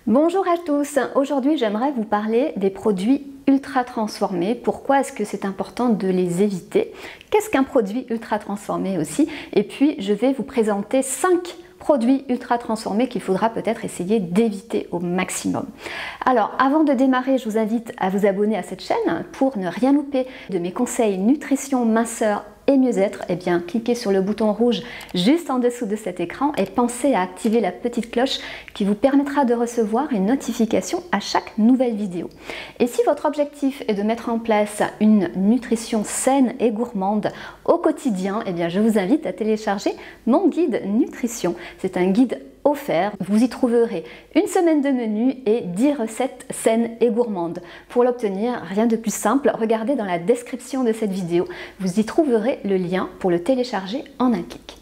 Bonjour à tous, aujourd'hui j'aimerais vous parler des produits ultra transformés. Pourquoi est-ce que c'est important de les éviter? Qu'est-ce qu'un produit ultra transformé aussi? Et puis je vais vous présenter 5 produits ultra transformés qu'il faudra peut-être essayer d'éviter au maximum. Alors avant de démarrer, je vous invite à vous abonner à cette chaîne pour ne rien louper de mes conseils nutrition, minceur et mieux-être. Eh bien, cliquez sur le bouton rouge juste en dessous de cet écran et pensez à activer la petite cloche qui vous permettra de recevoir une notification à chaque nouvelle vidéo. Et si votre objectif est de mettre en place une nutrition saine et gourmande au quotidien, eh bien, je vous invite à télécharger mon guide nutrition. C'est un guide offert. Vous y trouverez une semaine de menu et 10 recettes saines et gourmandes. Pour l'obtenir, rien de plus simple, regardez dans la description de cette vidéo. Vous y trouverez le lien pour le télécharger en un clic.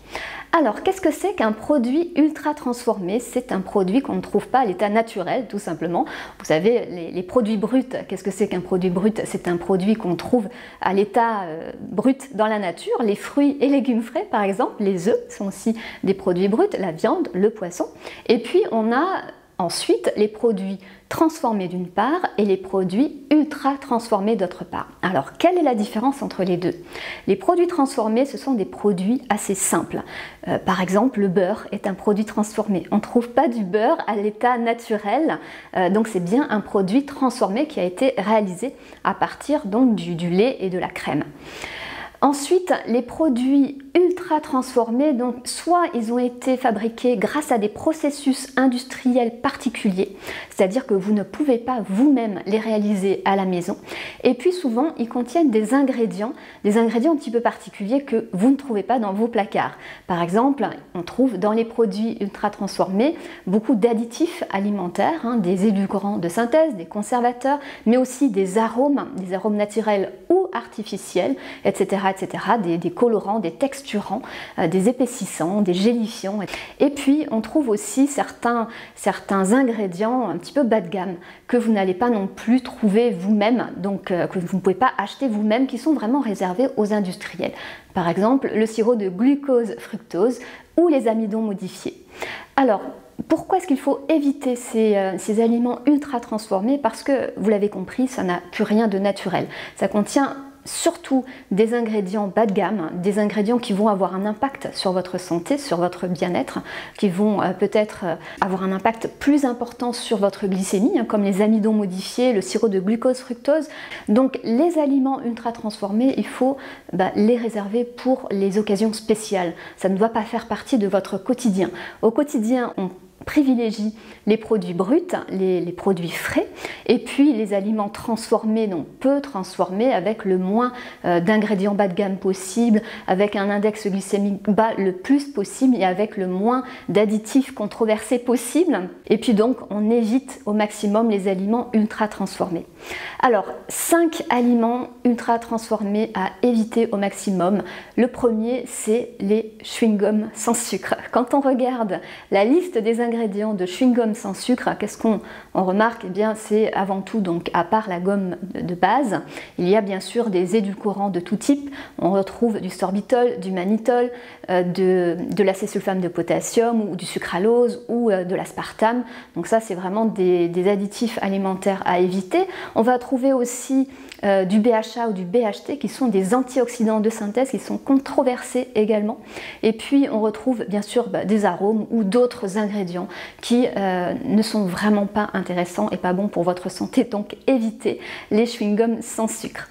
Alors, qu'est-ce que c'est qu'un produit ultra transformé? C'est un produit qu'on ne trouve pas à l'état naturel, tout simplement. Vous savez, les produits bruts, qu'est-ce que c'est qu'un produit brut? C'est un produit qu'on trouve à l'état brut dans la nature. Les fruits et légumes frais, par exemple, les œufs sont aussi des produits bruts, la viande, le poisson. Et puis, on a ensuite les produits transformés d'une part et les produits ultra transformés d'autre part. Alors, quelle est la différence entre les deux? Les produits transformés, ce sont des produits assez simples. Par exemple, le beurre est un produit transformé. On ne trouve pas du beurre à l'état naturel, donc c'est bien un produit transformé qui a été réalisé à partir donc du lait et de la crème. Ensuite, les produits ultra transformés, donc soit ils ont été fabriqués grâce à des processus industriels particuliers, c'est-à-dire que vous ne pouvez pas vous-même les réaliser à la maison, et puis souvent ils contiennent des ingrédients un petit peu particuliers que vous ne trouvez pas dans vos placards. Par exemple, on trouve dans les produits ultra transformés beaucoup d'additifs alimentaires, des édulcorants de synthèse, des conservateurs, mais aussi des arômes naturels ou artificiels, etc. des colorants, des texturants, des épaississants, des gélifiants. Et puis on trouve aussi certains ingrédients un petit peu bas de gamme que vous n'allez pas non plus trouver vous-même, donc que vous ne pouvez pas acheter vous-même, qui sont vraiment réservés aux industriels. Par exemple, le sirop de glucose-fructose ou les amidons modifiés. Alors, pourquoi est-ce qu'il faut éviter ces aliments ultra transformés? Parce que, vous l'avez compris, ça n'a plus rien de naturel. Ça contient surtout des ingrédients bas de gamme, des ingrédients qui vont avoir un impact sur votre santé, sur votre bien-être, qui vont peut-être avoir un impact plus important sur votre glycémie, comme les amidons modifiés, le sirop de glucose-fructose. Donc les aliments ultra transformés, il faut les réserver pour les occasions spéciales. Ça ne doit pas faire partie de votre quotidien. Au quotidien, on privilégie les produits bruts, les produits frais, et puis les aliments transformés, donc peu transformés, avec le moins d'ingrédients bas de gamme possible, avec un index glycémique bas le plus possible et avec le moins d'additifs controversés possible. Et puis donc on évite au maximum les aliments ultra transformés. Alors 5 aliments ultra transformés à éviter au maximum. Le premier, c'est les chewing-gums sans sucre. Quand on regarde la liste des ingrédients de chewing-gum sans sucre, qu'est-ce qu'on remarque? Eh bien, c'est avant tout, donc à part la gomme de base, il y a bien sûr des édulcorants de tout type. On retrouve du sorbitol, du mannitol, de l'acésulfame de potassium ou du sucralose ou de l'aspartame. Donc ça, c'est vraiment des additifs alimentaires à éviter. On va trouver aussi du BHA ou du BHT qui sont des antioxydants de synthèse qui sont controversés également. Et puis on retrouve bien sûr des arômes ou d'autres ingrédients qui ne sont vraiment pas intéressants et pas bons pour votre santé. Donc évitez les chewing-gums sans sucre.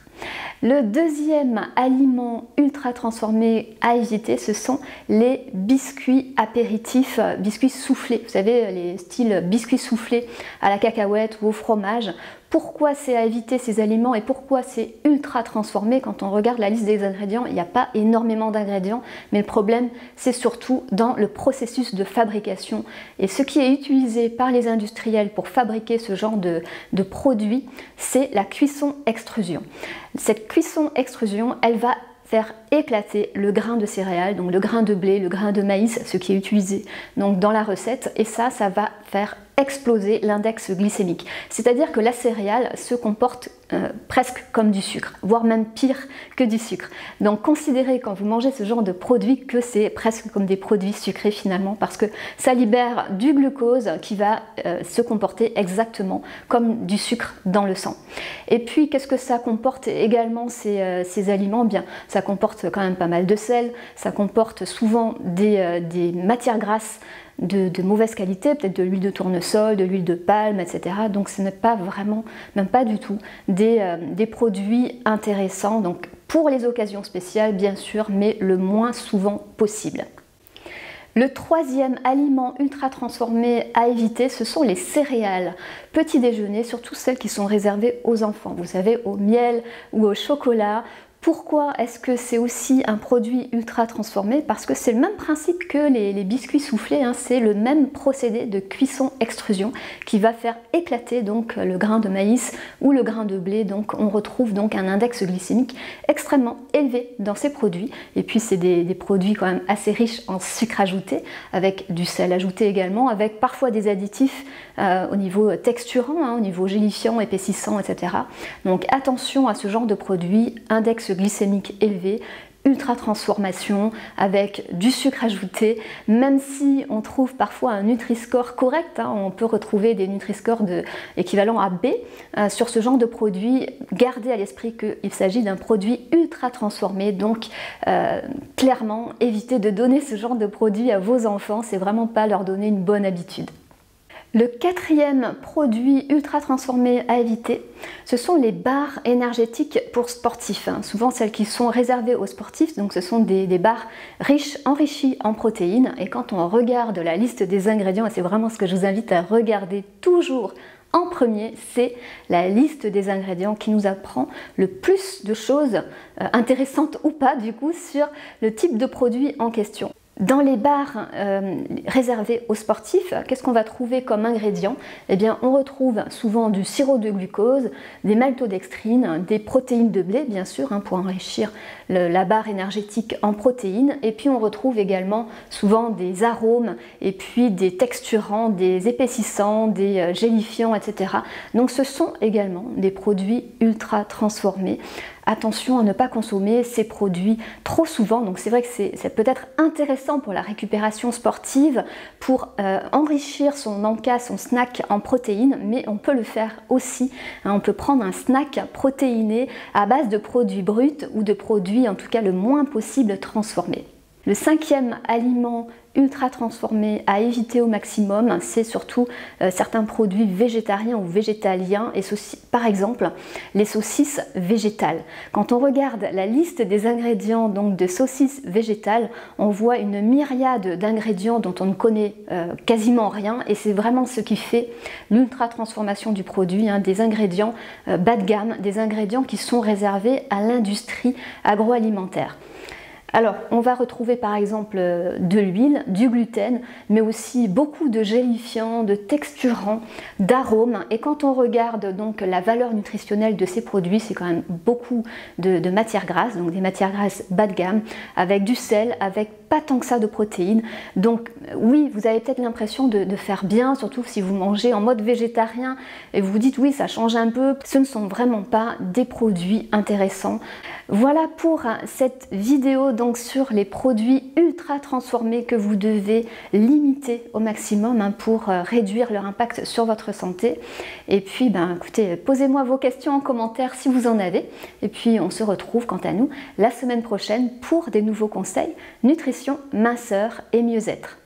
Le deuxième aliment ultra transformé à éviter, ce sont les biscuits apéritifs, biscuits soufflés. Vous savez, les styles biscuits soufflés à la cacahuète ou au fromage. Pourquoi c'est à éviter ces aliments et pourquoi c'est ultra transformé? Quand on regarde la liste des ingrédients, il n'y a pas énormément d'ingrédients, mais le problème c'est surtout dans le processus de fabrication. Et ce qui est utilisé par les industriels pour fabriquer ce genre de produits, c'est la cuisson-extrusion. Cette cuisson-extrusion, elle va faire éclater le grain de céréales, donc le grain de blé, le grain de maïs, ce qui est utilisé donc dans la recette, et ça va faire exploser l'index glycémique. C'est-à-dire que la céréale se comporte presque comme du sucre, voire même pire que du sucre. Donc considérez quand vous mangez ce genre de produit que c'est presque comme des produits sucrés finalement, parce que ça libère du glucose qui va se comporter exactement comme du sucre dans le sang. Et puis qu'est-ce que ça comporte également ces aliments? Bien, ça comporte quand même pas mal de sel, ça comporte souvent des matières grasses de mauvaise qualité, peut-être de l'huile de tournesol, de l'huile de palme, etc. Donc ce n'est pas vraiment, même pas du tout, des produits intéressants. Donc pour les occasions spéciales, bien sûr, mais le moins souvent possible. Le troisième aliment ultra transformé à éviter, ce sont les céréales. Petit déjeuner, surtout celles qui sont réservées aux enfants. Vous savez, au miel ou au chocolat. Pourquoi est-ce que c'est aussi un produit ultra transformé? Parce que c'est le même principe que les biscuits soufflés, hein. C'est le même procédé de cuisson-extrusion qui va faire éclater donc le grain de maïs ou le grain de blé. Donc on retrouve donc un index glycémique extrêmement élevé dans ces produits. Et puis c'est des produits quand même assez riches en sucre ajouté, avec du sel ajouté également, avec parfois des additifs au niveau texturant, hein, au niveau gélifiant, épaississant, etc. Donc attention à ce genre de produits, index glycémique élevé, ultra transformation avec du sucre ajouté, même si on trouve parfois un Nutri-Score correct, hein, on peut retrouver des Nutri-Score équivalents à B sur ce genre de produit. Gardez à l'esprit qu'il s'agit d'un produit ultra transformé, donc clairement évitez de donner ce genre de produit à vos enfants, c'est vraiment pas leur donner une bonne habitude. Le quatrième produit ultra transformé à éviter, ce sont les barres énergétiques pour sportifs. Souvent celles qui sont réservées aux sportifs, donc ce sont des barres riches, enrichies en protéines. Et quand on regarde la liste des ingrédients, et c'est vraiment ce que je vous invite à regarder toujours en premier, c'est la liste des ingrédients qui nous apprend le plus de choses intéressantes ou pas du coup sur le type de produit en question. Dans les barres réservées aux sportifs, qu'est-ce qu'on va trouver comme ingrédients? Eh bien, on retrouve souvent du sirop de glucose, des maltodextrines, des protéines de blé, bien sûr, hein, pour enrichir la barre énergétique en protéines. Et puis, on retrouve également souvent des arômes et puis des texturants, des épaississants, des gélifiants, etc. Donc, ce sont également des produits ultra transformés. Attention à ne pas consommer ces produits trop souvent. Donc c'est vrai que c'est peut-être intéressant pour la récupération sportive, pour enrichir son encas, son snack en protéines, mais on peut le faire aussi. On peut prendre un snack protéiné à base de produits bruts ou de produits en tout cas le moins possible transformés. Le cinquième aliment ultra transformé à éviter au maximum, c'est surtout certains produits végétariens ou végétaliens, et par exemple les saucisses végétales. Quand on regarde la liste des ingrédients donc de saucisses végétales, on voit une myriade d'ingrédients dont on ne connaît quasiment rien, et c'est vraiment ce qui fait l'ultra transformation du produit, hein, des ingrédients bas de gamme, des ingrédients qui sont réservés à l'industrie agroalimentaire. Alors, on va retrouver par exemple de l'huile, du gluten, mais aussi beaucoup de gélifiants, de texturants, d'arômes. Et quand on regarde donc la valeur nutritionnelle de ces produits, c'est quand même beaucoup de matières grasses, donc des matières grasses bas de gamme, avec du sel, avec pas tant que ça de protéines. Donc oui, vous avez peut-être l'impression de faire bien, surtout si vous mangez en mode végétarien et vous vous dites oui, ça change un peu. Ce ne sont vraiment pas des produits intéressants. Voilà pour cette vidéo donc sur les produits ultra transformés que vous devez limiter au maximum, hein, pour réduire leur impact sur votre santé. Et puis écoutez, posez-moi vos questions en commentaire si vous en avez. Et puis on se retrouve quant à nous la semaine prochaine pour des nouveaux conseils nutrition, minceur et mieux-être.